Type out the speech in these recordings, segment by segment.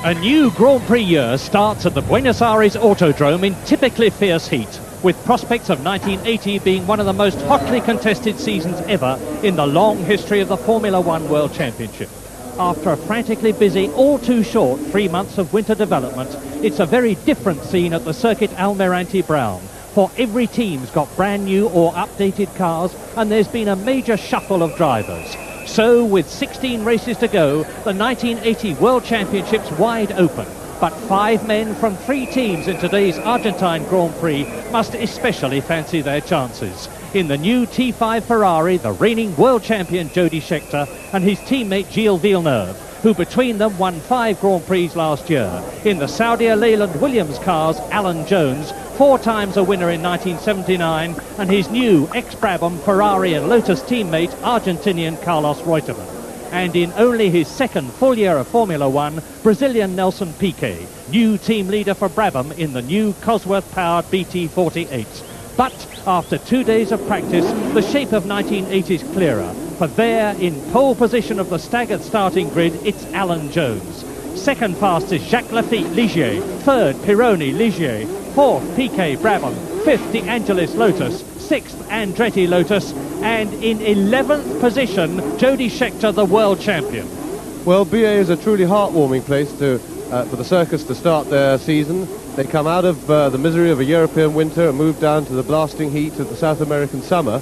A new Grand Prix year starts at the Buenos Aires Autodrome in typically fierce heat, with prospects of 1980 being one of the most hotly contested seasons ever in the long history of the Formula One World Championship. After a frantically busy, all too short 3 months of winter development, it's a very different scene at the Circuit Almirante Brown, for every team's got brand new or updated cars, and there's been a major shuffle of drivers. So, with 16 races to go, the 1980 World Championship's wide open. But 5 men from 3 teams in today's Argentine Grand Prix must especially fancy their chances. In the new T5 Ferrari, the reigning world champion Jody Scheckter and his teammate Gilles Villeneuve, who between them won 5 Grand Prix last year. In the Saudi Leyland Williams cars, Alan Jones, 4 times a winner in 1979, and his new ex-Brabham, Ferrari and Lotus teammate, Argentinian Carlos Reutemann. And in only his second full year of Formula One, Brazilian Nelson Piquet, new team leader for Brabham in the new Cosworth-powered BT48s. But after 2 days of practice, the shape of 1980's clearer. For there, in pole position of the staggered starting grid, it's Alan Jones. Second fastest, Jacques Lafitte, Ligier. Third, Pironi, Ligier. Fourth, Piquet, Brabham. Fifth, De Angelis, Lotus. Sixth, Andretti, Lotus. And in 11th position, Jody Scheckter, the world champion. Well, BA is a truly heartwarming place for the circus to start their season. They come out of the misery of a European winter and move down to the blasting heat of the South American summer.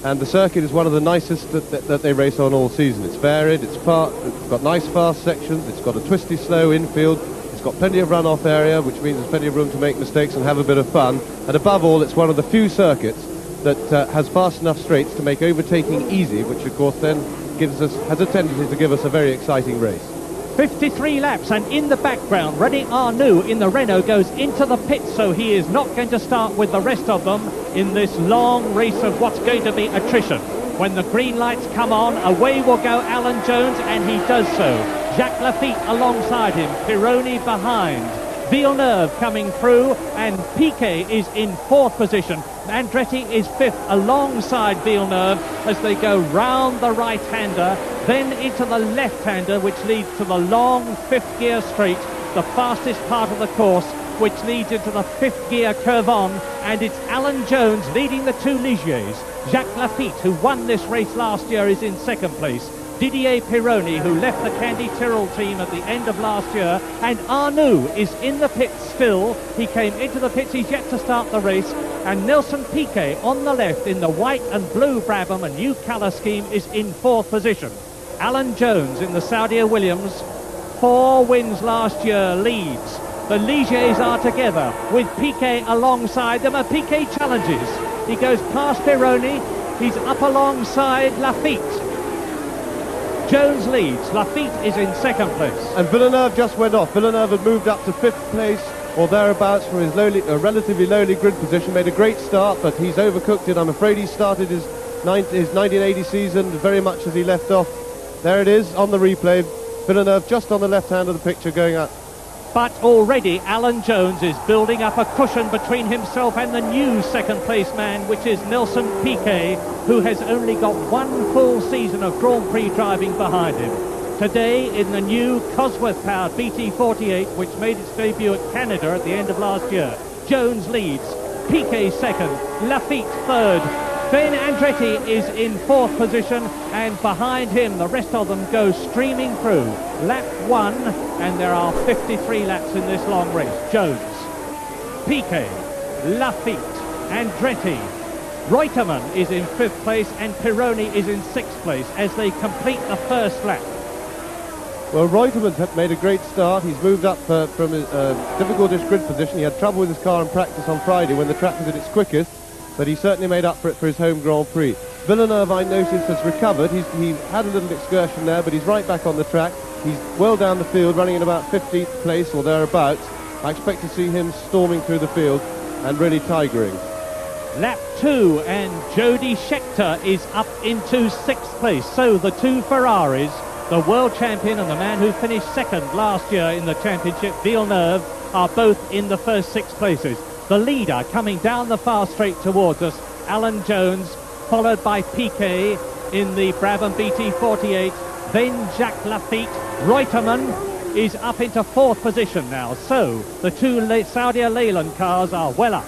And the circuit is one of the nicest that they race on all season. It's varied, it's got nice fast sections, it's got a twisty slow infield, it's got plenty of runoff area, which means there's plenty of room to make mistakes and have a bit of fun. And above all, it's one of the few circuits that has fast enough straights to make overtaking easy, which of course then has a tendency to give us a very exciting race. 53 laps, and in the background, René Arnoux in the Renault goes into the pits, so he is not going to start with the rest of them in this long race of what's going to be attrition. When the green lights come on, away will go Alan Jones, and he does so. Jacques Lafitte alongside him, Pironi behind. Villeneuve coming through, and Piquet is in 4th position. Andretti is 5th alongside Villeneuve as they go round the right-hander, then into the left-hander, which leads to the long 5th gear straight, the fastest part of the course, which leads into the 5th gear curve on, and it's Alan Jones leading the 2 Ligiers. Jacques Lafitte, who won this race last year, is in 2nd place. Didier Pironi, who left the Candy Tyrrell team at the end of last year, and Arnoux is in the pits still. He came into the pits, he's yet to start the race, and Nelson Piquet on the left in the white and blue Brabham, a new colour scheme, is in 4th position. Alan Jones in the Saudi Williams, 4 wins last year, leads. The Ligiers are together with Piquet alongside them, and Piquet challenges. He goes past Pironi, he's up alongside Lafitte. Jones leads, Lafitte is in 2nd place. And Villeneuve just went off. Villeneuve had moved up to 5th place or thereabouts for his relatively lowly grid position, made a great start, but he's overcooked it. I'm afraid he started his 1980 season very much as he left off. There it is on the replay. Villeneuve just on the left hand of the picture going up. But already Alan Jones is building up a cushion between himself and the new 2nd place man, which is Nelson Piquet, who has only got 1 full season of Grand Prix driving behind him. Today in the new Cosworth-powered BT48, which made its debut at Canada at the end of last year. Jones leads, Piquet 2nd, Lafitte 3rd. Then Andretti is in 4th position, and behind him the rest of them go streaming through. Lap 1, and there are 53 laps in this long race. Jones, Piquet, Lafitte, Andretti. Reutemann is in 5th place, and Pironi is in 6th place as they complete the first lap. Well, Reutemann made a great start. He's moved up from his difficult-ish grid position. He had trouble with his car in practice on Friday when the track was at its quickest, but he certainly made up for it for his home Grand Prix. Villeneuve, I noticed, has recovered. He had a little excursion there, but he's right back on the track. He's well down the field, running in about 15th place or thereabouts. I expect to see him storming through the field and really tigering. Lap 2, and Jody Scheckter is up into 6th place. So the 2 Ferraris, the world champion and the man who finished 2nd last year in the championship, Villeneuve, are both in the first 6 places. The leader coming down the fast straight towards us, Alan Jones, followed by Piquet in the Brabham BT48, then Jacques Lafitte, Reutemann, is up into 4th position now. So the two Saudia Leyland cars are well up.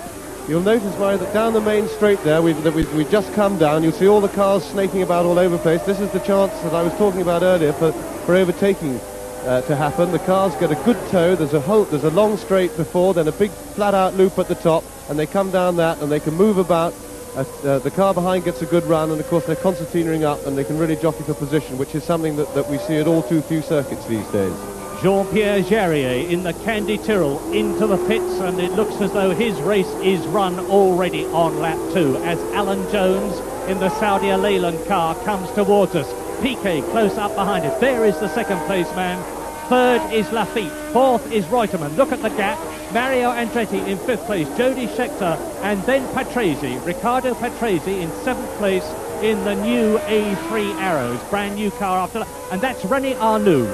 You'll notice, Murray, that down the main straight there, we've just come down. You'll see all the cars snaking about all over the place. This is the chance that I was talking about earlier for overtaking to happen. The cars get a good tow. There's a long straight before, then a big flat-out loop at the top, and they come down that, and they can move about. The car behind gets a good run, and of course they're concertinaing up, and they can really jockey for position, which is something that we see at all too few circuits these days. Jean-Pierre Jarier in the Candy Tyrrell into the pits, and it looks as though his race is run already on lap 2 as Alan Jones in the Saudia Leyland car comes towards us. Piquet close up behind it. There is the second place man. 3rd is Lafitte. 4th is Reutemann. Look at the gap. Mario Andretti in 5th place. Jody Scheckter and then Patrese. Riccardo Patrese in 7th place in the new A3 Arrows. Brand new car after that. And that's René Arnoux.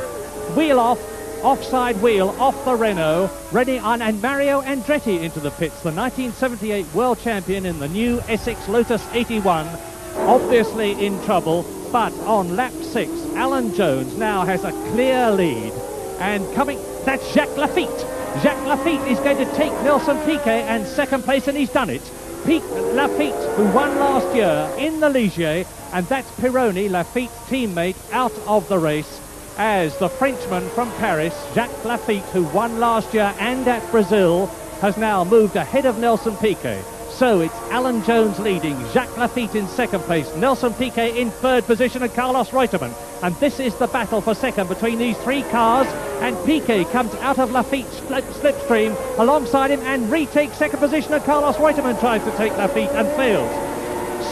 Wheel off. Offside wheel off the Renault. René Arnoux and Mario Andretti into the pits. The 1978 world champion in the new Essex Lotus 81. Obviously in trouble. But on lap 6, Alan Jones now has a clear lead. And coming, that's Jacques Lafitte. Jacques Lafitte is going to take Nelson Piquet and second place, and he's done it. Lafitte, who won last year in the Ligier, and that's Pironi, Lafitte's teammate, out of the race, as the Frenchman from Paris, Jacques Lafitte, who won last year and at Brazil, has now moved ahead of Nelson Piquet. So it's Alan Jones leading, Jacques Lafitte in second place, Nelson Piquet in 3rd position, and Carlos Reutemann. And this is the battle for second between these 3 cars, and Piquet comes out of Lafitte's slipstream alongside him and retakes second position, and Carlos Reutemann tries to take Lafitte and fails.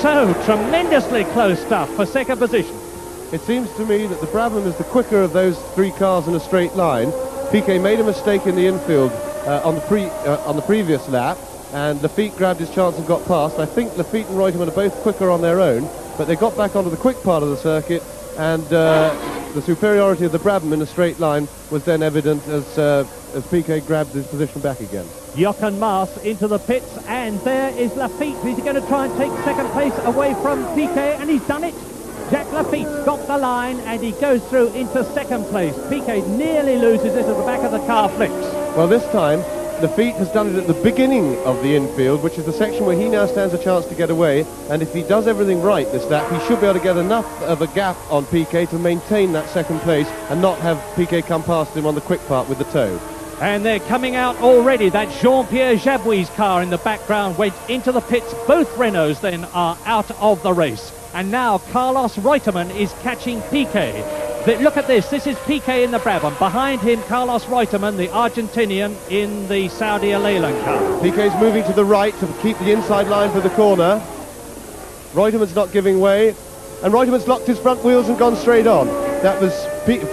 So tremendously close stuff for second position. It seems to me that the Brabham is the quicker of those 3 cars in a straight line. Piquet made a mistake in the infield on the previous lap, and Lafitte grabbed his chance and got past. I think Lafitte and Reutemann are both quicker on their own, but they got back onto the quick part of the circuit, and the superiority of the Brabham in a straight line was then evident as Piquet grabbed his position back again. Jochen Maas into the pits, and there is Lafitte. He's going to try and take second place away from Piquet, and he's done it. Jacques Lafitte got the line, and he goes through into second place. Piquet nearly loses it as the back of the car flips. Well, this time Lafitte has done it at the beginning of the infield, which is the section where he now stands a chance to get away, and if he does everything right this lap, he should be able to get enough of a gap on Piquet to maintain that second place and not have Piquet come past him on the quick part with the tow. And they're coming out already. That Jean-Pierre Jabouille's car in the background went into the pits. Both Renaults then are out of the race. And now Carlos Reutemann is catching Piquet. Look at this. This is Piquet in the Brabham. Behind him, Carlos Reutemann, the Argentinian, in the Saudia Leyland car. Piquet's moving to the right to keep the inside line for the corner. Reutemann's not giving way. And Reutemann's locked his front wheels and gone straight on. That was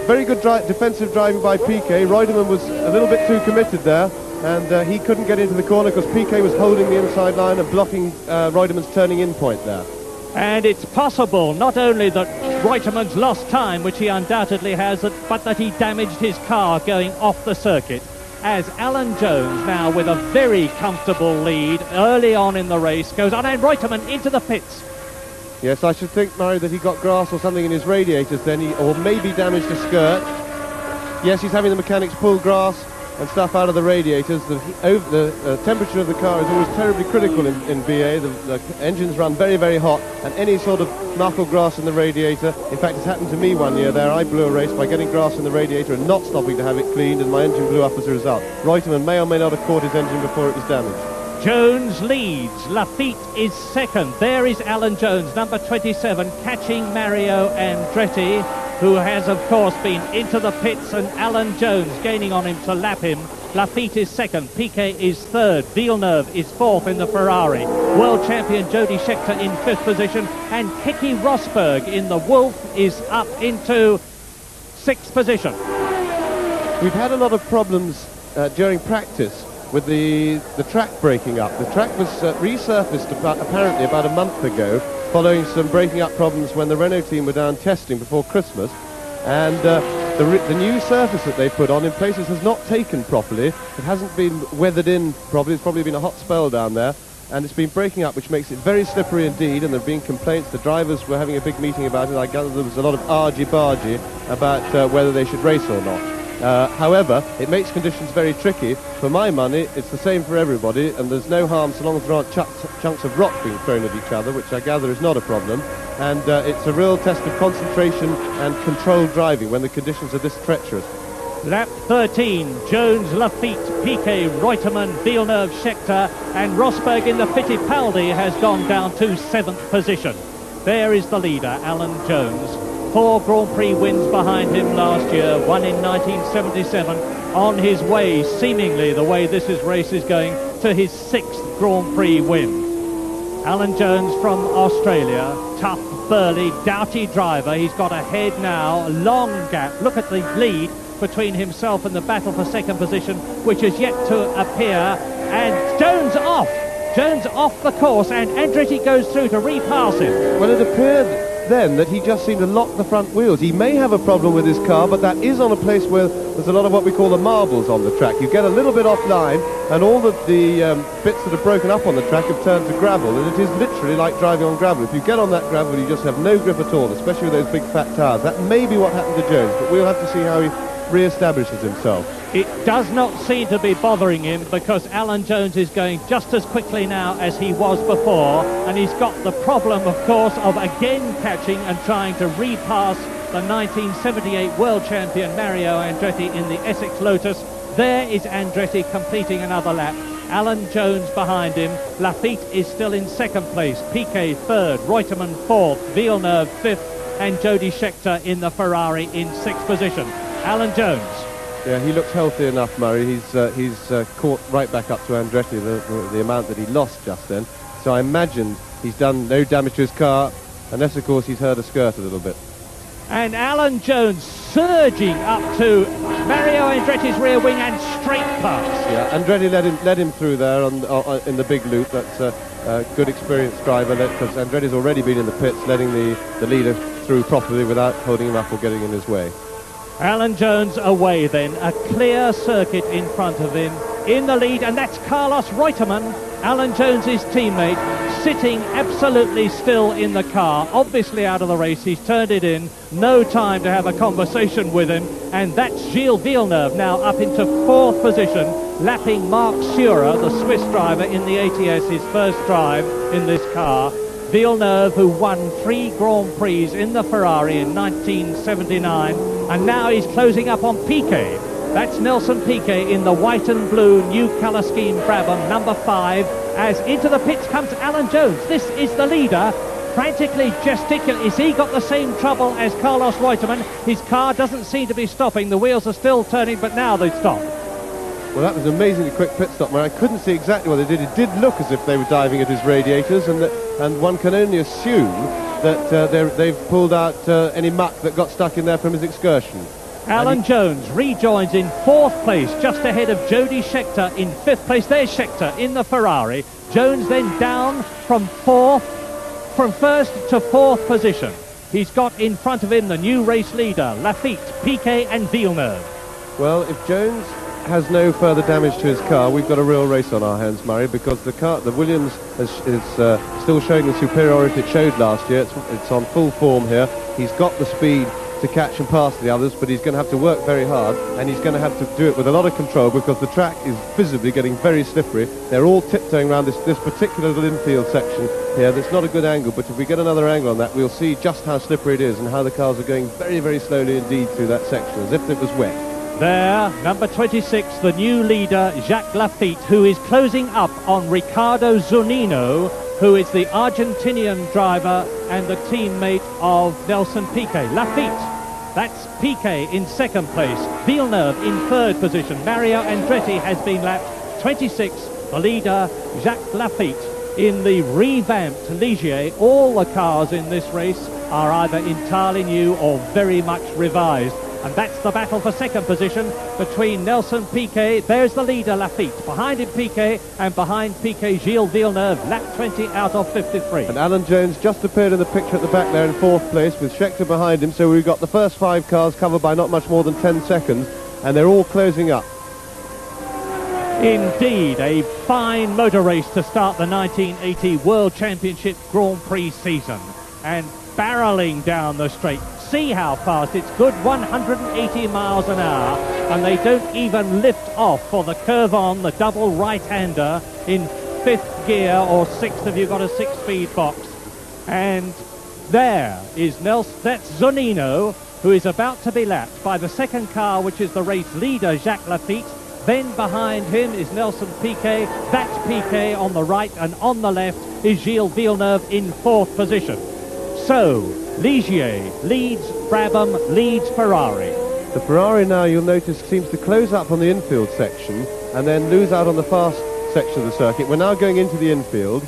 very good defensive driving by Piquet. Reutemann was a little bit too committed there, and he couldn't get into the corner because Piquet was holding the inside line and blocking Reutemann's turning in point there. And it's possible not only that Reutemann's lost time, which he undoubtedly has, but that he damaged his car going off the circuit, as Alan Jones now with a very comfortable lead early on in the race goes on, and Reutemann into the pits. Yes, I should think, Murray, that he got grass or something in his radiators then, or maybe damaged a skirt. Yes, he's having the mechanics pull grass and stuff out of the radiators. The temperature of the car is always terribly critical in VA. The engines run very, very hot, and any sort of knuckle grass in the radiator. In fact, it's happened to me one year there. I blew a race by getting grass in the radiator and not stopping to have it cleaned, and my engine blew up as a result. Reutemann may or may not have caught his engine before it was damaged. Jones leads. Lafitte is second. There is Alan Jones, number 27, catching Mario Andretti, who has, of course, been into the pits, and Alan Jones gaining on him to lap him. Lafitte is second. Piquet is third. Villeneuve is fourth in the Ferrari. World champion Jody Scheckter in fifth position, and Keke Rosberg in the Wolf is up into sixth position. We've had a lot of problems during practice with the track breaking up. The track was resurfaced apparently about a month ago, following some breaking up problems when the Renault team were down testing before Christmas, and the new surface that they put on in places has not taken properly. It hasn't been weathered in properly. It's probably been a hot spell down there, and it's been breaking up, which makes it very slippery indeed, and there have been complaints. The drivers were having a big meeting about it. I gather there was a lot of argy-bargy about whether they should race or not. However, it makes conditions very tricky. For my money, it's the same for everybody, and there's no harm so long as there aren't chunks of rock being thrown at each other, which I gather is not a problem. And it's a real test of concentration and controlled driving when the conditions are this treacherous. Lap 13, Jones, Lafitte, Piquet, Reutemann, Villeneuve, Scheckter and Rosberg in the Fittipaldi has gone down to 7th position. There is the leader, Alan Jones. 4 Grand Prix wins behind him last year, one in 1977, on his way, seemingly the way this race is going, to his 6th Grand Prix win. Alan Jones from Australia, tough, burly, doughty driver. He's got ahead now, a long gap. Look at the lead between himself and the battle for 2nd position, which has yet to appear. And Jones off the course, and Andretti goes through to repass him. Well, it appeared then that he just seemed to lock the front wheels. He may have a problem with his car, but that is on a place where there's a lot of what we call the marbles on the track. You get a little bit offline, and all the bits that are broken up on the track have turned to gravel, and it is literally like driving on gravel. If you get on that gravel, you just have no grip at all, especially with those big fat tires. That may be what happened to Jones, but we'll have to see how he re-establishes himself. It does not seem to be bothering him, because Alan Jones is going just as quickly now as he was before, and he's got the problem, of course, of again catching and trying to repass the 1978 world champion Mario Andretti in the Essex Lotus. There is Andretti completing another lap. Alan Jones behind him. Lafitte is still in 2nd place. Piquet 3rd, Reutemann 4th, Villeneuve 5th, and Jody Scheckter in the Ferrari in 6th position. Alan Jones. Yeah, he looks healthy enough, Murray. He's caught right back up to Andretti, the amount that he lost just then. So I imagine he's done no damage to his car, unless, of course, he's hurt a skirt a little bit. And Alan Jones surging up to Mario Andretti's rear wing and straight past. Yeah, Andretti led him through there in the big loop. That's a good experienced driver, because Andretti's already been in the pits, letting the leader through properly without holding him up or getting in his way. Alan Jones away then, a clear circuit in front of him, in the lead, and that's Carlos Reutemann, Alan Jones's teammate, sitting absolutely still in the car, obviously out of the race. He's turned it in, no time to have a conversation with him, and that's Gilles Villeneuve now up into 4th position, lapping Marc Surer, the Swiss driver in the ATS, his first drive in this car. Villeneuve, who won 3 Grand Prix in the Ferrari in 1979, and now he's closing up on Piquet. That's Nelson Piquet in the white and blue new colour scheme Brabham, number 5, as into the pits comes Alan Jones. This is the leader, frantically gesticulating. Has he got the same trouble as Carlos Reutemann? His car doesn't seem to be stopping. The wheels are still turning, but now they stop. Well, that was an amazingly quick pit stop, where I couldn't see exactly what they did. It did look as if they were diving at his radiators, and one can only assume that they've pulled out any muck that got stuck in there from his excursion. Alan Jones rejoins in 4th place, just ahead of Jody Scheckter in 5th place. There's Scheckter in the Ferrari. Jones then down from 1st to 4th position. He's got in front of him the new race leader, Lafitte, Piquet and Villeneuve. Well, if Jones has no further damage to his car, we've got a real race on our hands, Murray, because the Williams is still showing the superiority it showed last year. It's on full form here. He's got the speed to catch and pass the others, but he's going to have to work very hard, and he's going to have to do it with a lot of control, because the track is visibly getting very slippery. They're all tiptoeing around this particular little infield section here. That's not a good angle, but if we get another angle on that, we'll see just how slippery it is and how the cars are going very, very slowly indeed through that section, as if it was wet. There, number 26, the new leader, Jacques Lafitte, who is closing up on Riccardo Zunino, who is the Argentinian driver and the teammate of Nelson Piquet. Lafitte, that's Piquet in 2nd place. Villeneuve in 3rd position. Mario Andretti has been lapped 26th. The leader, Jacques Lafitte, in the revamped Ligier. All the cars in this race are either entirely new or very much revised. And that's the battle for 2nd position between Nelson Piquet. There's the leader, Lafitte. Behind him, Piquet, and behind Piquet, Gilles Villeneuve, lap 20 out of 53. And Alan Jones just appeared in the picture at the back there in 4th place, with Scheckter behind him. So we've got the first 5 cars covered by not much more than 10 seconds, and they're all closing up. Indeed, a fine motor race to start the 1980 World Championship Grand Prix season. And barreling down the straight, see how fast. It's good 180 miles an hour, and they don't even lift off for the curve on, the double right-hander in 5th gear or 6th if you've got a 6-speed box. And there is Nelson, that's Zunino, who is about to be lapped by the second car, which is the race leader, Jacques Lafitte. Then behind him is Nelson Piquet. That's Piquet on the right, and on the left is Gilles Villeneuve in 4th position. So, Ligier leads Brabham, leads Ferrari. The Ferrari now, you'll notice, seems to close up on the infield section and then lose out on the fast section of the circuit. We're now going into the infield.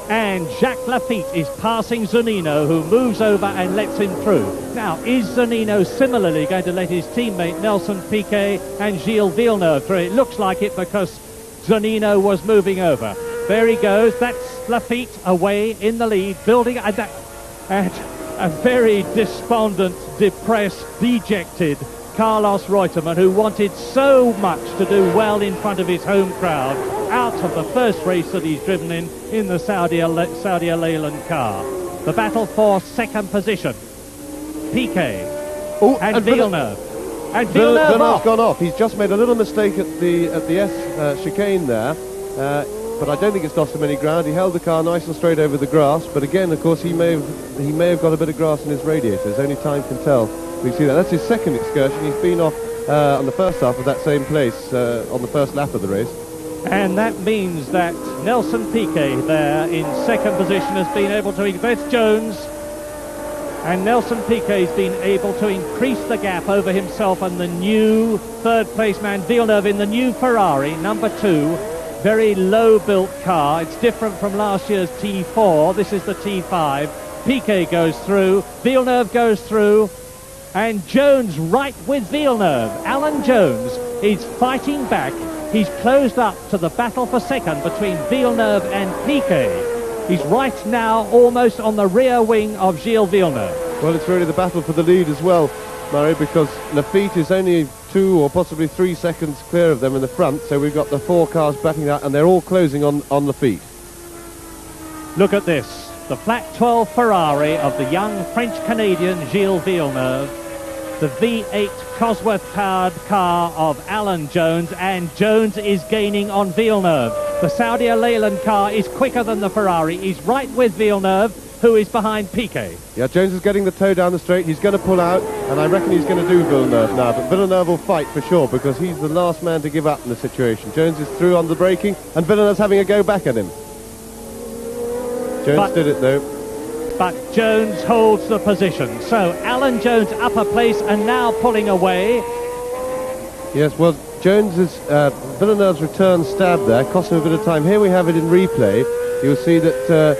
And Jacques Lafitte is passing Zunino, who moves over and lets him through. Now, is Zunino similarly going to let his teammate Nelson Piquet and Gilles Villeneuve through? It looks like it because Zunino was moving over. There he goes. That's Lafitte away in the lead, building and a very despondent, depressed, dejected Carlos Reutemann, who wanted so much to do well in front of his home crowd, out of the first race that he's driven in the Saudi Leyland car. The battle for second position. Piquet and Villeneuve. And Villeneuve's gone off. He's just made a little mistake at the S chicane there, but I don't think it's lost him any ground. He held the car nice and straight over the grass, but again, of course, he may have got a bit of grass in his radiators. Only time can tell. We see that. That's his second excursion. He's been off on the first half of that same place on the first lap of the race. And that means that Nelson Piquet there in second position has been able to, that's Jones, and Nelson Piquet's been able to increase the gap over himself and the new third place man Villeneuve in the new Ferrari, number 2. Very low built car. It's different from last year's T4. This is the T5. Piquet goes through, Villeneuve goes through, and Jones right with Villeneuve. Alan Jones is fighting back. He's closed up to the battle for second between Villeneuve and Piquet. He's right now almost on the rear wing of Gilles Villeneuve. Well, it's really the battle for the lead as well, Murray, because Lafitte is only 2 or possibly 3 seconds clear of them in the front, so we've got the 4 cars backing out, and they're all closing on Lafitte. Look at this. The flat 12 Ferrari of the young French-Canadian Gilles Villeneuve. The V8 Cosworth-powered car of Alan Jones, and Jones is gaining on Villeneuve. The Saudi Leyland car is quicker than the Ferrari. He's right with Villeneuve, who is behind Piquet. Yeah, Jones is getting the toe down the straight. He's going to pull out, and I reckon he's going to do Villeneuve now. But Villeneuve will fight for sure, because he's the last man to give up in the situation. Jones is through on the braking, and Villeneuve's having a go back at him. Jones did it, though. But Jones holds the position. So Alan Jones upper place and now pulling away. Yes, well, Villeneuve's return stab there cost him a bit of time. Here we have it in replay. You'll see that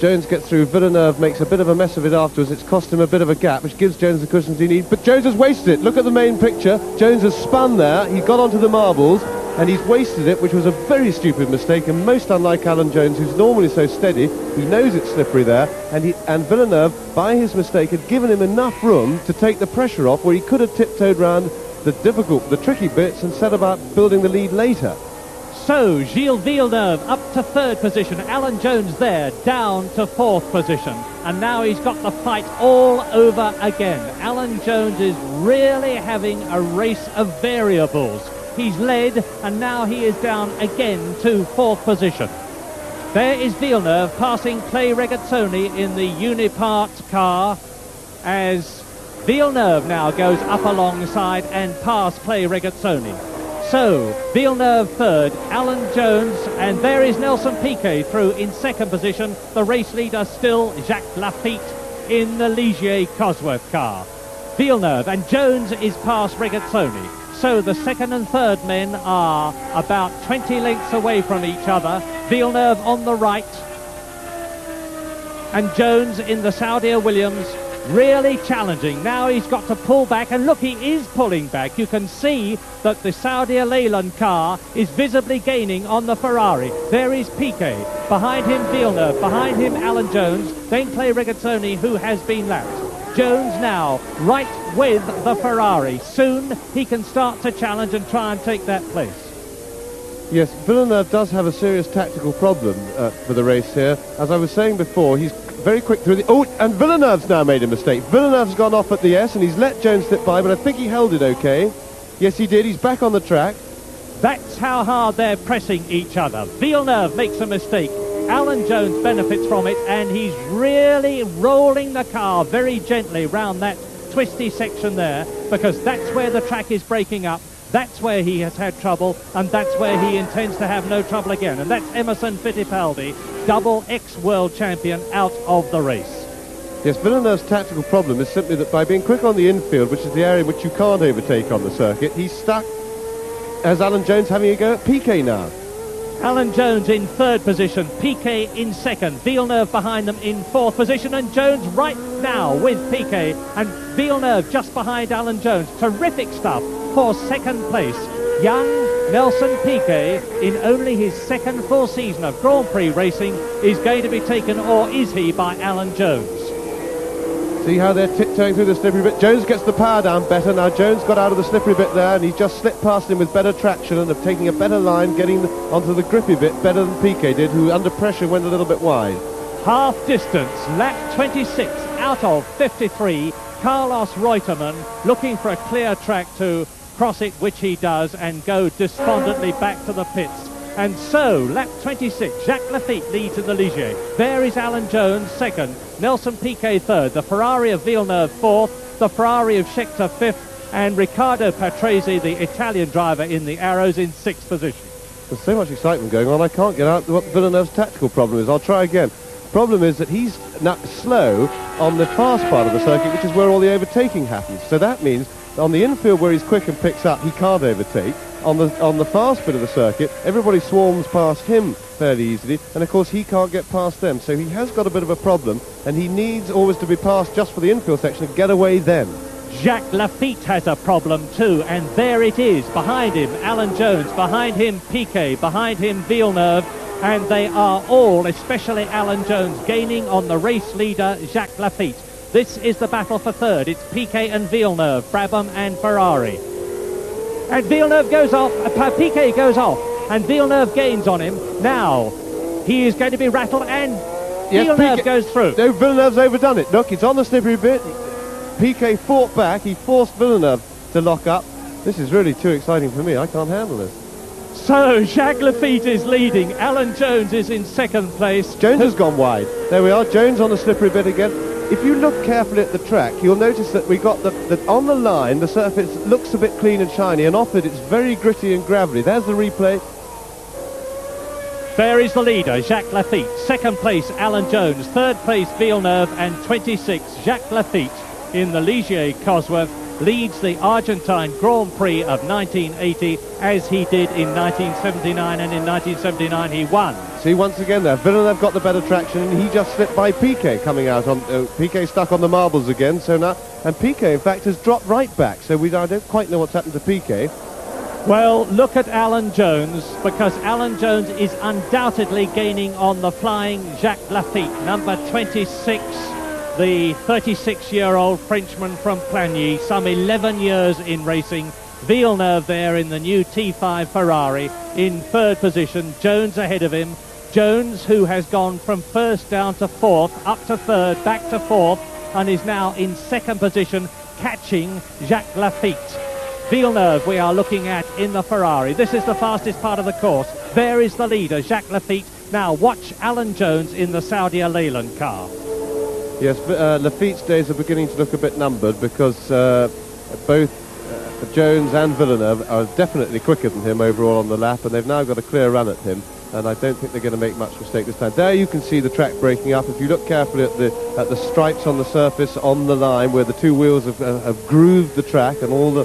Jones gets through. Villeneuve makes a bit of a mess of it afterwards. It's cost him a bit of a gap, which gives Jones the cushions he needs. But Jones has wasted it. Look at the main picture. Jones has spun there. He got onto the marbles, and he's wasted it, which was a very stupid mistake, and most unlike Alan Jones, who's normally so steady. He knows it's slippery there, and Villeneuve, by his mistake, had given him enough room to take the pressure off, where he could have tiptoed round the tricky bits and set about building the lead later. So Gilles Villeneuve up to third position, Alan Jones there down to fourth position, and now he's got the fight all over again. Alan Jones is really having a race of variables. He's led, and now he is down again to fourth position. There is Villeneuve passing Clay Regazzoni in the Unipart car, as Villeneuve now goes up alongside and past Clay Regazzoni. So, Villeneuve third, Alan Jones, and there is Nelson Piquet through in second position. The race leader still Jacques Lafitte in the Ligier Cosworth car. Villeneuve and Jones is past Regazzoni. So the second and third men are about 20 lengths away from each other. Villeneuve on the right, and Jones in the Saudi Williams really challenging. Now he's got to pull back, and look, he is pulling back. You can see that the Saudi Leyland car is visibly gaining on the Ferrari. There is Piquet, behind him Villeneuve, behind him Alan Jones, then Clay Regazzoni, who has been lapped. Jones now right with the Ferrari. Soon he can start to challenge and try and take that place. Yes, Villeneuve does have a serious tactical problem for the race here. As I was saying before, he's very quick through the... Oh, and Villeneuve's now made a mistake. Villeneuve's gone off at the S, and he's let Jones slip by, but I think he held it okay. Yes, he did. He's back on the track. That's how hard they're pressing each other. Villeneuve makes a mistake. Alan Jones benefits from it, and he's really rolling the car very gently round that twisty section there, because that's where the track is breaking up. That's where he has had trouble, and that's where he intends to have no trouble again. And that's Emerson Fittipaldi, double ex-world champion, out of the race. Yes, Villeneuve's tactical problem is simply that by being quick on the infield, which is the area which you can't overtake on the circuit, he's stuck. As Alan Jones having a go at Piquet now. Alan Jones in third position, Piquet in second, Villeneuve behind them in fourth position, and Jones right now with Piquet, and Villeneuve just behind Alan Jones. Terrific stuff for second place. Young Nelson Piquet, in only his second full season of Grand Prix racing, is going to be taken, or is he, by Alan Jones. See how they're tiptoeing through the slippery bit. Jones gets the power down better. Now Jones got out of the slippery bit there, and he just slipped past him with better traction and of taking a better line, getting onto the grippy bit better than Piquet did, who under pressure went a little bit wide. Half distance, lap 26 out of 53. Carlos Reutemann looking for a clear track to cross it, which he does, and go despondently back to the pits. And so, lap 26, Jacques Lafitte leads in the Ligier. There is Alan Jones second, Nelson Piquet third, the Ferrari of Villeneuve fourth, the Ferrari of Scheckter fifth, and Riccardo Patrese, the Italian driver in the Arrows, in sixth position. There's so much excitement going on, I can't get out what Villeneuve's tactical problem is. I'll try again. Problem is that he's slow on the fast part of the circuit, which is where all the overtaking happens. So that means on the infield where he's quick and picks up, he can't overtake. On the fast bit of the circuit, everybody swarms past him fairly easily, and of course he can't get past them. So he has got a bit of a problem, and he needs always to be passed just for the infield section and get away then. Jacques Lafitte has a problem too, and there it is. Behind him, Alan Jones. Behind him, Piquet. Behind him, Villeneuve. And they are all, especially Alan Jones, gaining on the race leader, Jacques Lafitte. This is the battle for third. It's Piquet and Villeneuve, Brabham and Ferrari. And Villeneuve goes off, Piquet goes off, and Villeneuve gains on him. Now, he is going to be rattled, and yes, Villeneuve Piquet goes through. No, Villeneuve's overdone it. Look, it's on the slippery bit. Piquet fought back. He forced Villeneuve to lock up. This is really too exciting for me. I can't handle this. So, Jacques Lafitte is leading. Alan Jones is in second place. Jones has gone wide. There we are, Jones on the slippery bit again. If you look carefully at the track, you'll notice that we got that on the line, the surface looks a bit clean and shiny, and off it, it's very gritty and gravelly. There's the replay. There is the leader, Jacques Lafitte. Second place, Alan Jones. Third place, Villeneuve. And 26, Jacques Lafitte in the Ligier Cosworth leads the Argentine Grand Prix of 1980, as he did in 1979, and in 1979 he won. See, once again there, Villeneuve got the better traction, and he just slipped by Piquet coming out on... Piquet stuck on the marbles again, so now... And Piquet, in fact, has dropped right back, so I don't quite know what's happened to Piquet. Well, look at Alan Jones, because Alan Jones is undoubtedly gaining on the flying Jacques Lafitte, number 26. The 36-year-old Frenchman from Plagny, some 11 years in racing. Villeneuve there in the new T5 Ferrari in third position. Jones ahead of him. Jones, who has gone from first down to fourth, up to third, back to fourth, and is now in second position, catching Jacques Lafitte. Villeneuve we are looking at in the Ferrari. This is the fastest part of the course. There is the leader, Jacques Lafitte. Now watch Alan Jones in the Saudia Leyland car. Yes, Lafitte's days are beginning to look a bit numbered, because both Jones and Villeneuve are definitely quicker than him overall on the lap, and they've now got a clear run at him, and I don't think they're going to make much mistake this time. There you can see the track breaking up. If you look carefully at the stripes on the surface on the line where the two wheels have grooved the track, and all the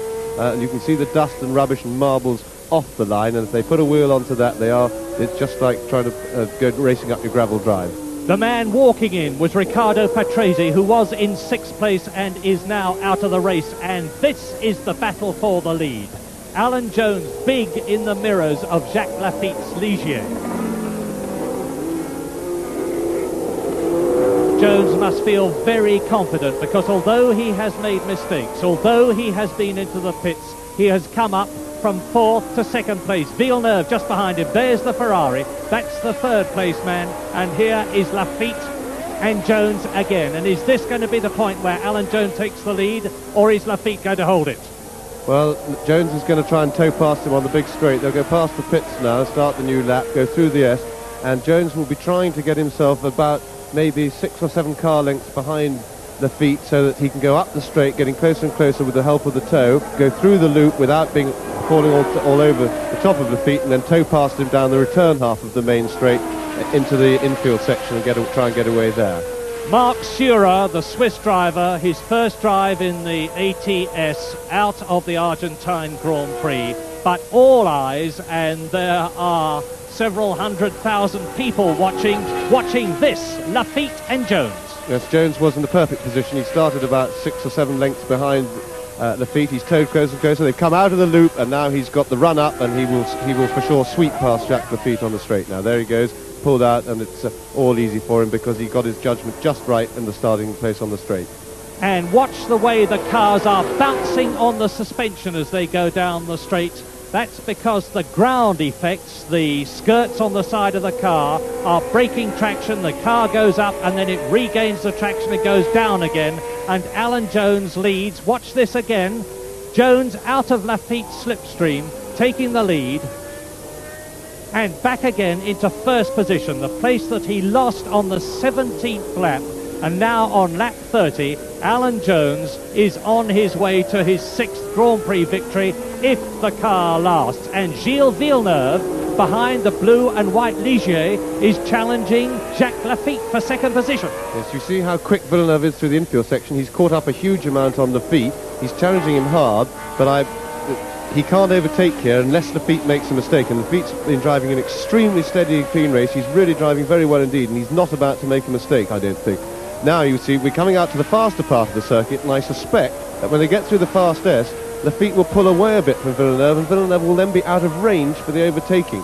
you can see the dust and rubbish and marbles off the line, and if they put a wheel onto that, it's just like trying to go racing up your gravel drive. The man walking in was Riccardo Patrese, who was in sixth place and is now out of the race. And this is the battle for the lead. Alan Jones big in the mirrors of Jacques Lafitte's Ligier. Jones must feel very confident, because although he has made mistakes, although he has been into the pits, he has come up from fourth to second place. Villeneuve just behind him. There's the Ferrari. That's the third place man. And here is Lafitte and Jones again. And is this going to be the point where Alan Jones takes the lead, or is Lafitte going to hold it? Well, Jones is going to try and tow past him on the big straight. They'll go past the pits now, start the new lap, go through the S, and Jones will be trying to get himself about maybe 6 or 7 car lengths behind Lafitte so that he can go up the straight, getting closer and closer with the help of the tow, go through the loop without being falling all over the top of Lafitte, and then tow past him down the return half of the main straight into the infield section and try and get away there. Marc Surer, the Swiss driver, his first drive in the ATS out of the Argentine Grand Prix, but all eyes, and there are several 100,000 people watching this, Lafitte and Jones. Yes, Jones was in the perfect position. He started about 6 or 7 lengths behind Lafitte. He's towed closer and closer. They've come out of the loop, and now he's got the run up, and he will for sure sweep past Jacques Lafitte on the straight now. There he goes, pulled out, and it's all easy for him because he got his judgment just right in the starting place on the straight. And watch the way the cars are bouncing on the suspension as they go down the straight. That's because the ground effects, the skirts on the side of the car, are breaking traction. The car goes up and then it regains the traction. It goes down again. And Alan Jones leads. Watch this again. Jones out of Lafitte's slipstream, taking the lead. And back again into first position, the place that he lost on the 17th lap. And now on lap 30, Alan Jones is on his way to his 6th Grand Prix victory if the car lasts. And Gilles Villeneuve, behind the blue and white Ligier, is challenging Jacques Lafitte for second position. Yes, you see how quick Villeneuve is through the infield section. He's caught up a huge amount on Lafitte. He's challenging him hard, but he can't overtake here unless Lafitte makes a mistake. And Lafitte's been driving an extremely steady, clean race. He's really driving very well indeed, and he's not about to make a mistake, I don't think. Now you see we're coming out to the faster part of the circuit, and I suspect that when they get through the fast S, Lafitte will pull away a bit from Villeneuve, and Villeneuve will then be out of range for the overtaking.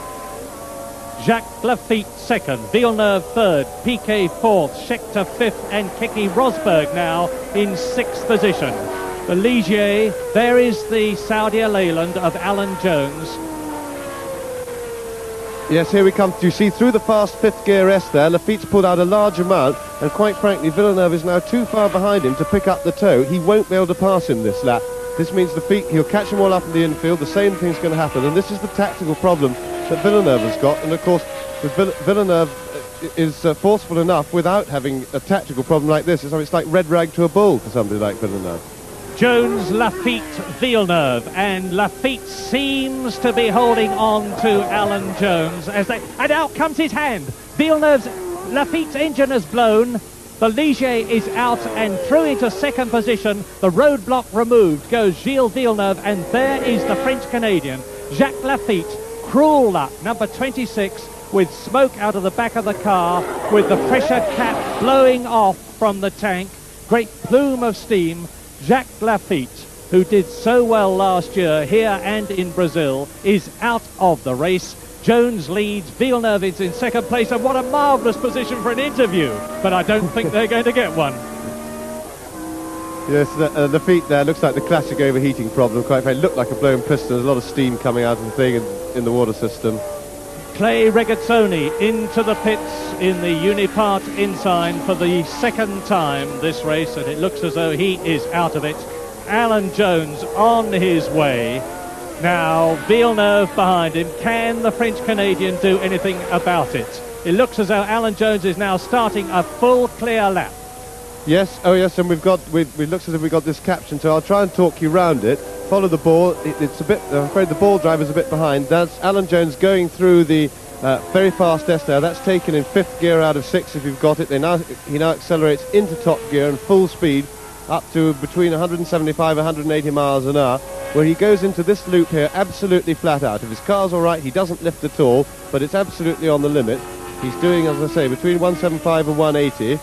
Jacques Lafitte second, Villeneuve third, Piquet fourth, Scheckter fifth, and Keke Rosberg now in 6th position. The Ligier, there is the Saudi Leyland of Alan Jones. Yes, here we come. You see through the fast 5th gear S there, Lafitte's pulled out a large amount, and quite frankly, Villeneuve is now too far behind him to pick up the tow. He won't be able to pass him this lap. This means Lafitte, he'll catch them all up in the infield. The same thing's going to happen, and this is the tactical problem that Villeneuve has got. And of course, Villeneuve is forceful enough without having a tactical problem like this. It's like red rag to a bull for somebody like Villeneuve. Jones, Lafitte, Villeneuve, and Lafitte seems to be holding on to Alan Jones and out comes his hand. Lafitte's engine has blown. The Ligier is out and through into second position. The roadblock removed goes Gilles Villeneuve, and there is the French-Canadian Jacques Lafitte. Cruel luck, number 26, with smoke out of the back of the car, with the pressure cap blowing off from the tank. Great plume of steam. Jacques Lafitte, who did so well last year here and in Brazil, is out of the race. Jones leads, Villeneuve is in second place, and what a marvellous position for an interview, but I don't think they're going to get one. Yes, Lafitte there looks like the classic overheating problem. Quite frankly, looked like a blown piston. There's a lot of steam coming out of the thing in the water system. Clay Regazzoni into the pits in the Unipart Insign for the second time this race, and it looks as though he is out of it. Alan Jones on his way. Now Villeneuve behind him. Can the French-Canadian do anything about it? It looks as though Alan Jones is now starting a full clear lap. Yes, oh yes, and it looks as if we've got this caption, so I'll try and talk you round it. Follow the ball. It's a bit, I'm afraid the ball driver's a bit behind. That's Alan Jones going through the very fast S there. That's taken in 5th gear out of 6 if you've got it. He now accelerates into top gear and full speed up to between 175 and 180 miles an hour, where he goes into this loop here absolutely flat out. If his car's all right, he doesn't lift at all, but it's absolutely on the limit. He's doing, as I say, between 175 and 180.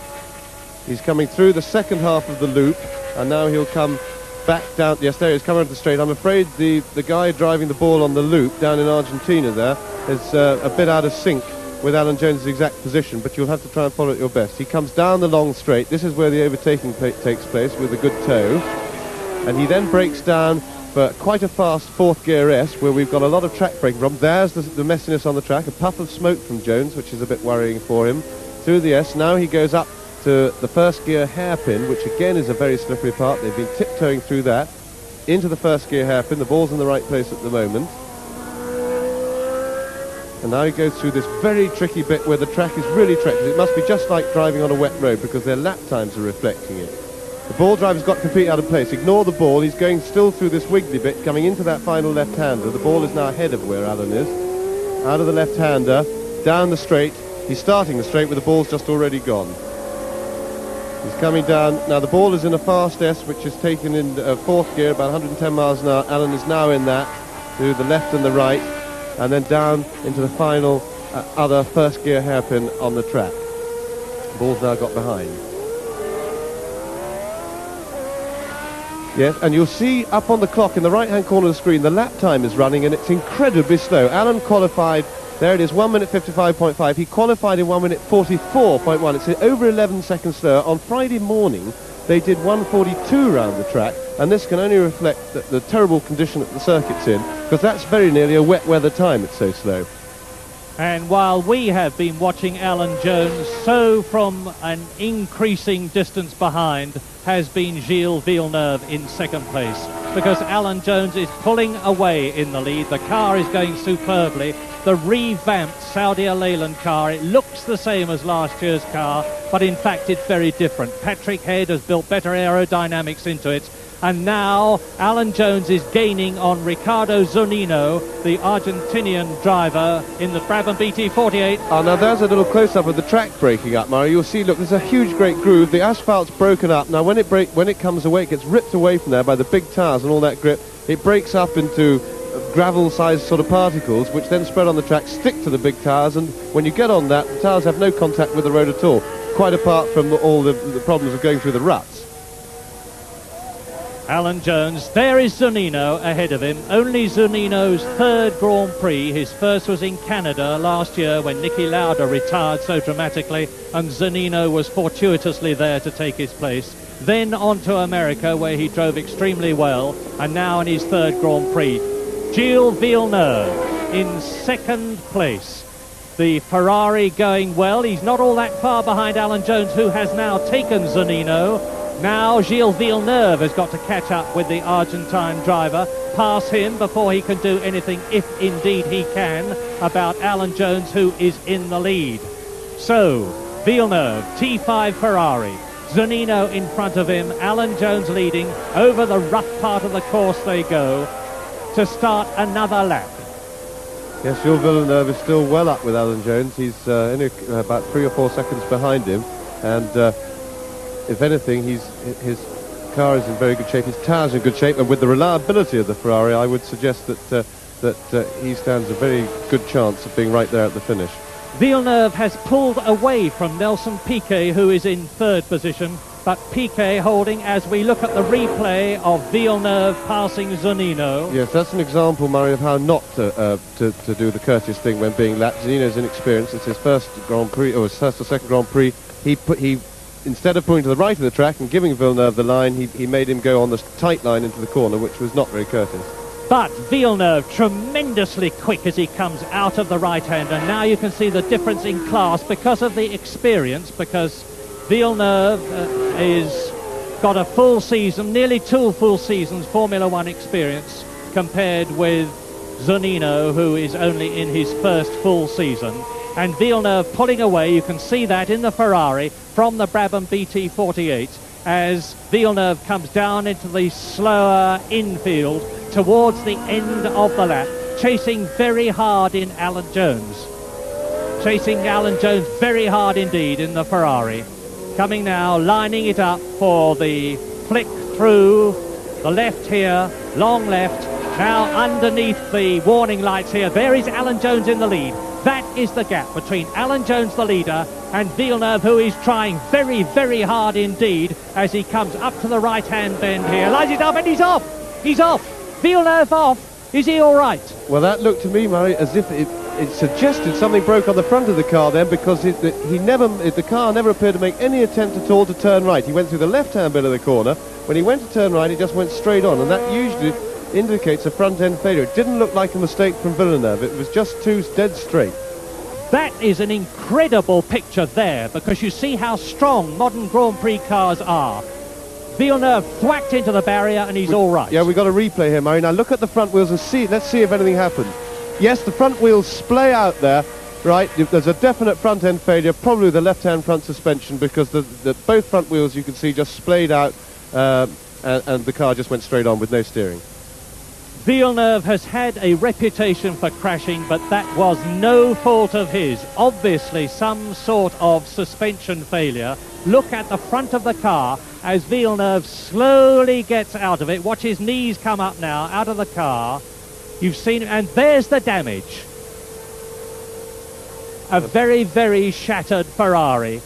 He's coming through the second half of the loop, and now he'll come back down. Yes, there he is, coming up the straight. I'm afraid the guy driving the ball on the loop down in Argentina there is a bit out of sync with Alan Jones' exact position, but you'll have to try and follow it your best. He comes down the long straight. This is where the overtaking takes place with a good tow, and he then breaks down for quite a fast 4th gear S, where we've got a lot of track braking problems. There's the messiness on the track, a puff of smoke from Jones, which is a bit worrying for him. Through the S, now he goes up to the first gear hairpin, which again is a very slippery part. They've been tiptoeing through that into the first gear hairpin. The ball's in the right place at the moment. And now he goes through this very tricky bit where the track is really treacherous. It must be just like driving on a wet road because their lap times are reflecting it. The ball driver's got completely out of place. Ignore the ball. He's going still through this wiggly bit, coming into that final left-hander. The ball is now ahead of where Alan is. Out of the left-hander, down the straight. He's starting the straight where the ball's just already gone. He's coming down. Now the ball is in a fast S, which is taken in fourth gear, about 110 miles an hour. Alan is now in that, to the left and the right, and then down into the final other first gear hairpin on the track. The ball's now got behind. Yes, and you'll see up on the clock in the right-hand corner of the screen, the lap time is running, and it's incredibly slow. Alan qualified, there it is, 1 minute 55.5. He qualified in 1 minute 44.1. It's over 11 seconds slower. On Friday morning, they did 1:42 round the track, and this can only reflect the terrible condition that the circuit's in, because that's very nearly a wet weather time, it's so slow. And while we have been watching Alan Jones, so from an increasing distance behind has been Gilles Villeneuve in second place, because Alan Jones is pulling away in the lead. The car is going superbly. The revamped Saudi Leyland car, it looks the same as last year's car, but in fact it's very different. Patrick Head has built better aerodynamics into it, and now Alan Jones is gaining on Ricardo Zunino, the Argentinian driver in the Brabham BT48. Oh, now there's a little close-up of the track breaking up, Murray. You'll see, look, there's a huge, great groove. The asphalt's broken up. Now, when it comes away, it gets ripped away from there by the big tires and all that grip. It breaks up into gravel-sized sort of particles, which then spread on the track, stick to the big tires, and when you get on that, the tires have no contact with the road at all, quite apart from all the problems of going through the ruts. Alan Jones, there is Zunino ahead of him. Only Zunino's third Grand Prix. His first was in Canada last year when Niki Lauda retired so dramatically, and Zunino was fortuitously there to take his place. Then on to America, where he drove extremely well, and now in his third Grand Prix. Gilles Villeneuve in second place. The Ferrari going well. He's not all that far behind Alan Jones, who has now taken Zunino. Now Gilles Villeneuve has got to catch up with the Argentine driver, pass him before he can do anything, if indeed he can, about Alan Jones, who is in the lead. So, Villeneuve, T5 Ferrari, Zunino in front of him, Alan Jones leading. Over the rough part of the course they go to start another lap. Yes, Gilles Villeneuve is still well up with Alan Jones. He's only about 3 or 4 seconds behind him, and if anything, his car is in very good shape, his tyres are in good shape, and with the reliability of the Ferrari, I would suggest that he stands a very good chance of being right there at the finish. Villeneuve has pulled away from Nelson Piquet, who is in third position, but Piquet holding as we look at the replay of Villeneuve passing Zunino. Yes, that's an example, Murray, of how not to do the courteous thing when being lapped. Zunino's inexperienced. It's his first Grand Prix, or his first or second Grand Prix. He instead of pulling to the right of the track and giving Villeneuve the line, he made him go on the tight line into the corner, which was not very courteous. But Villeneuve tremendously quick as he comes out of the right-hand, and now you can see the difference in class because of the experience, because Villeneuve is got a full season, nearly 2 full seasons Formula One experience, compared with Zunino, who is only in his first full season. And Villeneuve pulling away, you can see that in the Ferrari from the Brabham BT48 as Villeneuve comes down into the slower infield towards the end of the lap, chasing very hard in Alan Jones. Chasing Alan Jones very hard indeed in the Ferrari. Coming now, lining it up for the flick through the left here, long left. Now underneath the warning lights here, there is Alan Jones in the lead. That is the gap between Alan Jones, the leader, and Villeneuve, who is trying very, very hard indeed as he comes up to the right-hand bend here. Lines it up, and he's off! He's off! Villeneuve off! Is he all right? Well, that looked to me, Murray, as if it suggested something broke on the front of the car then, because the car never appeared to make any attempt at all to turn right. He went through the left-hand bit of the corner. When he went to turn right, it just went straight on, and that usually indicates a front-end failure. It didn't look like a mistake from Villeneuve. It was just too dead straight. That is an incredible picture there, because you see how strong modern Grand Prix cars are. Villeneuve thwacked into the barrier and he's all right. Yeah, we've got a replay here, Murray. Now look at the front wheels and see. Let's see if anything happened. Yes, the front wheels splay out there. Right, there's a definite front end failure, probably the left-hand front suspension, because both front wheels you can see just splayed out, and the car just went straight on with no steering. Villeneuve has had a reputation for crashing, but that was no fault of his. Obviously some sort of suspension failure. Look at the front of the car as Villeneuve slowly gets out of it. Watch his knees come up now out of the car. You've seen, and there's the damage. A very, very shattered Ferrari.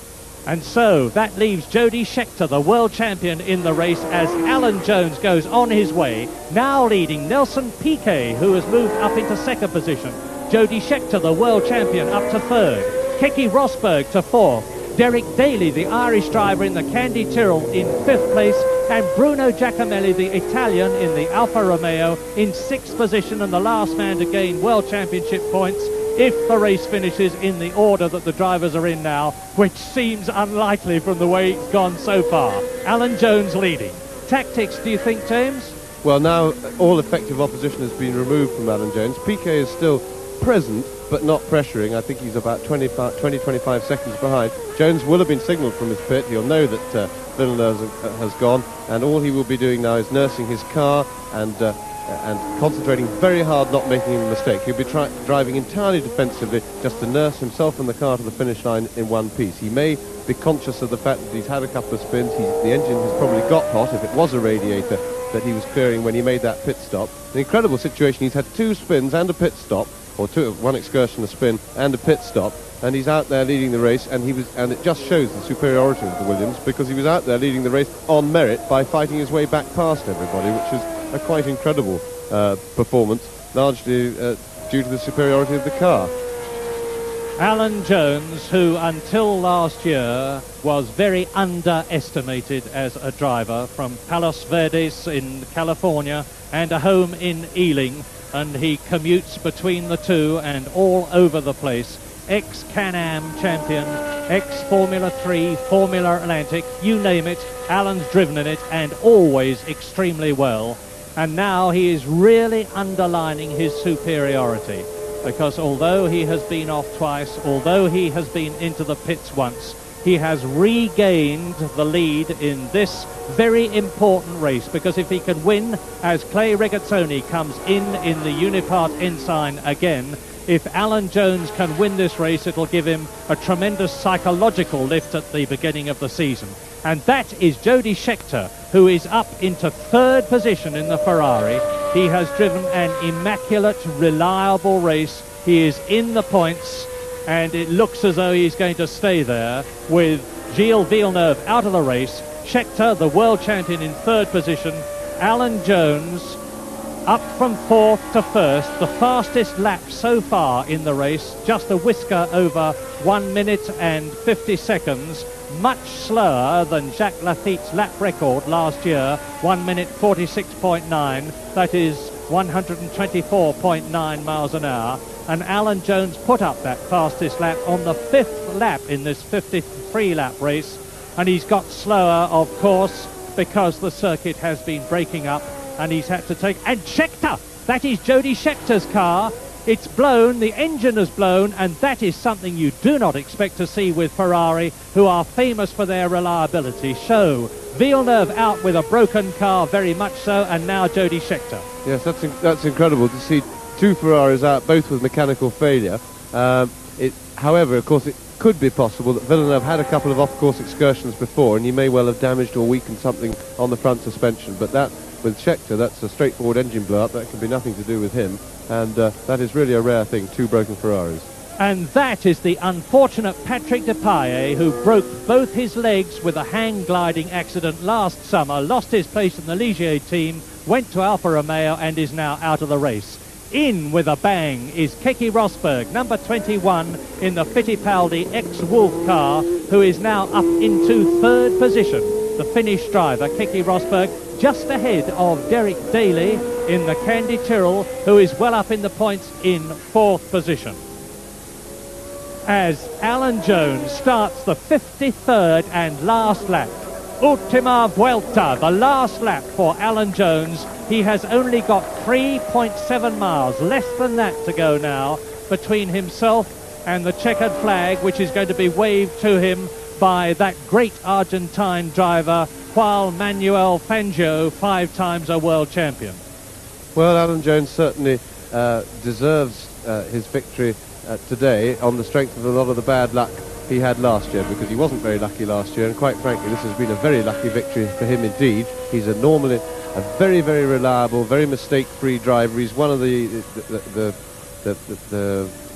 And so that leaves Jody Scheckter, the world champion, in the race as Alan Jones goes on his way, now leading Nelson Piquet, who has moved up into second position. Jody Scheckter, the world champion, up to third. Keke Rosberg to fourth. Derek Daly, the Irish driver, in the Candy Tyrrell in fifth place. And Bruno Giacomelli, the Italian, in the Alfa Romeo in sixth position, and the last man to gain world championship points if the race finishes in the order that the drivers are in now, which seems unlikely from the way it's gone so far. Alan Jones leading. Tactics, do you think, James? Well, now all effective opposition has been removed from Alan Jones. Piquet is still present, but not pressuring. I think he's about 20-25 seconds behind. Jones will have been signalled from his pit. He'll know that Villeneuve has gone, and all he will be doing now is nursing his car and concentrating very hard, not making a mistake. He'll be driving entirely defensively, just to nurse himself and the car to the finish line in one piece. He may be conscious of the fact that he's had a couple of spins. The engine has probably got hot, if it was a radiator that he was clearing when he made that pit stop. An incredible situation. He's had 2 spins and a pit stop, or one excursion, a spin, and a pit stop, and he's out there leading the race, and it just shows the superiority of the Williams, because he was out there leading the race on merit by fighting his way back past everybody, which is a quite incredible performance, largely due to the superiority of the car. Alan Jones, who until last year was very underestimated as a driver, from Palos Verdes in California and a home in Ealing, and he commutes between the two and all over the place. Ex-Can-Am champion, ex-Formula 3, Formula Atlantic, you name it, Alan's driven in it, and always extremely well. And now he is really underlining his superiority, because although he has been off twice, although he has been into the pits once, he has regained the lead in this very important race, because if he can win as Clay Regazzoni comes in the Unipart Ensign again, if Alan Jones can win this race, it'll give him a tremendous psychological lift at the beginning of the season. And that is Jody Scheckter, who is up into third position in the Ferrari. He has driven an immaculate, reliable race. He is in the points, and it looks as though he's going to stay there, with Gilles Villeneuve out of the race. Scheckter, the world champion, in third position. Alan Jones up from fourth to first, the fastest lap so far in the race, just a whisker over 1 minute and 50 seconds, much slower than Jacques Laffitte's lap record last year, 1 minute 46.9, that is 124.9 miles an hour. And Alan Jones put up that fastest lap on the 5th lap in this 53 lap race, and he's got slower, of course, because the circuit has been breaking up, and he's had to take... And Scheckter! That is Jody Scheckter's car. It's blown, the engine has blown, and that is something you do not expect to see with Ferrari, who are famous for their reliability. So, Villeneuve out with a broken car, very much so, and now Jody Scheckter. Yes, that's incredible to see 2 Ferraris out, both with mechanical failure. However, of course, it could be possible that Villeneuve had a couple of off-course excursions before, and he may well have damaged or weakened something on the front suspension, but that, with Scheckter, that's a straightforward engine blow-up. That can be nothing to do with him, and that is really a rare thing, 2 broken Ferraris. And that is the unfortunate Patrick Depailler, who broke both his legs with a hang gliding accident last summer, lost his place in the Ligier team, went to Alfa Romeo, and is now out of the race. In with a bang is Keke Rosberg, number 21 in the Fittipaldi ex-Wolf car, who is now up into third position. The Finnish driver, Keke Rosberg, just ahead of Derek Daly in the Candy Tyrrell, who is well up in the points in fourth position. as Alan Jones starts the 53rd and last lap. Ultima Vuelta, the last lap for Alan Jones. He has only got 3.7 miles, less than that to go now, between himself and the checkered flag, which is going to be waved to him by that great Argentine driver, Juan Manuel Fangio, 5 times a world champion. Well, Alan Jones certainly deserves his victory today on the strength of a lot of the bad luck he had last year, because he wasn't very lucky last year, and quite frankly this has been a very lucky victory for him indeed. He's normally a very, very reliable, very mistake-free driver. He's one of the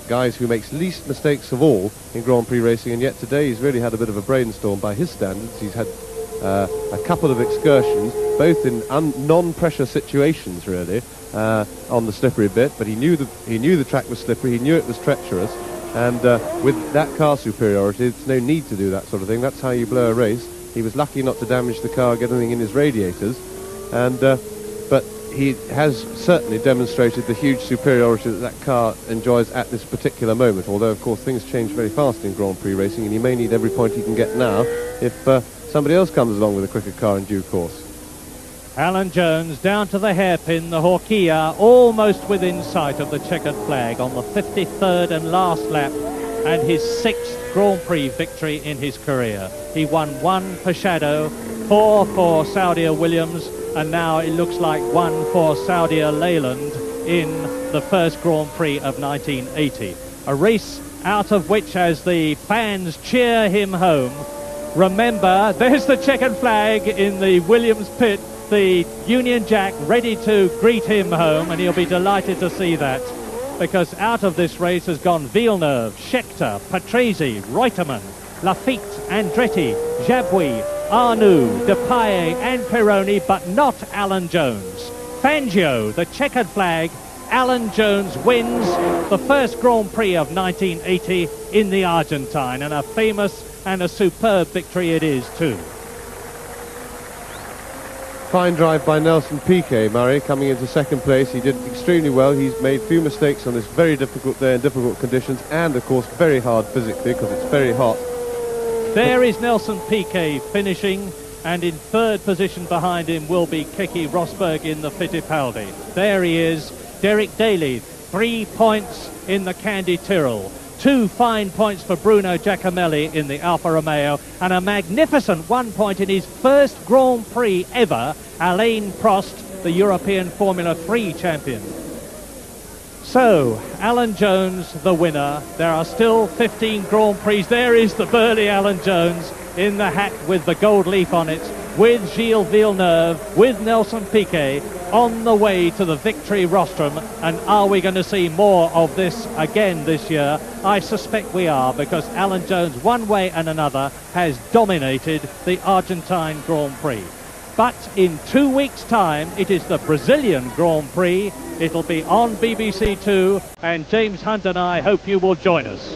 guys who makes least mistakes of all in Grand Prix racing, and yet today he's really had a bit of a brainstorm by his standards. He's had a couple of excursions, both in non-pressure situations really, on the slippery bit, but he knew the track was slippery, he knew it was treacherous, and with that car superiority, there's no need to do that sort of thing. That's how you blow a race. He was lucky not to damage the car, get anything in his radiators, and but he has certainly demonstrated the huge superiority that car enjoys at this particular moment, although of course things change very fast in Grand Prix racing, and he may need every point he can get now if somebody else comes along with a quicker car in due course. Alan Jones down to the hairpin, the Horquilla, almost within sight of the checkered flag on the 53rd and last lap, and his 6th Grand Prix victory in his career. He won 1 for Shadow, 4 for Saudia Williams, and now it looks like 1 for Saudia Leyland in the first Grand Prix of 1980. A race out of which, as the fans cheer him home, remember, there's the checkered flag in the Williams pit, the Union Jack ready to greet him home, and he'll be delighted to see that, because out of this race has gone Villeneuve, Scheckter, Patrese, Reutemann, Lafitte, Andretti, Jabouille, Arnoux, Depailler and Pironi, but not Alan Jones. Fangio, the checkered flag. Alan Jones wins the first Grand Prix of 1980 in the Argentine, and a famous and a superb victory it is too. Fine drive by Nelson Piquet, Murray, coming into second place. He did extremely well. He's made few mistakes on this very difficult day in difficult conditions, and of course very hard physically because it's very hot. There is Nelson Piquet finishing, and in third position behind him will be Keke Rosberg in the Fittipaldi. There he is, Derek Daly, 3 points in the Candy Tyrrell. 2 fine points for Bruno Giacomelli in the Alfa Romeo, and a magnificent 1 point in his first Grand Prix ever, Alain Prost, the European Formula 3 champion. So, Alan Jones, the winner. There are still 15 Grand Prix. There is the burly Alan Jones in the hat with the gold leaf on it, with Gilles Villeneuve, with Nelson Piquet, on the way to the victory rostrum. And are we going to see more of this again this year? I suspect we are, because Alan Jones, one way and another, has dominated the Argentine Grand Prix. But in 2 weeks' time, it is the Brazilian Grand Prix. It'll be on BBC Two, and James Hunt and I hope you will join us.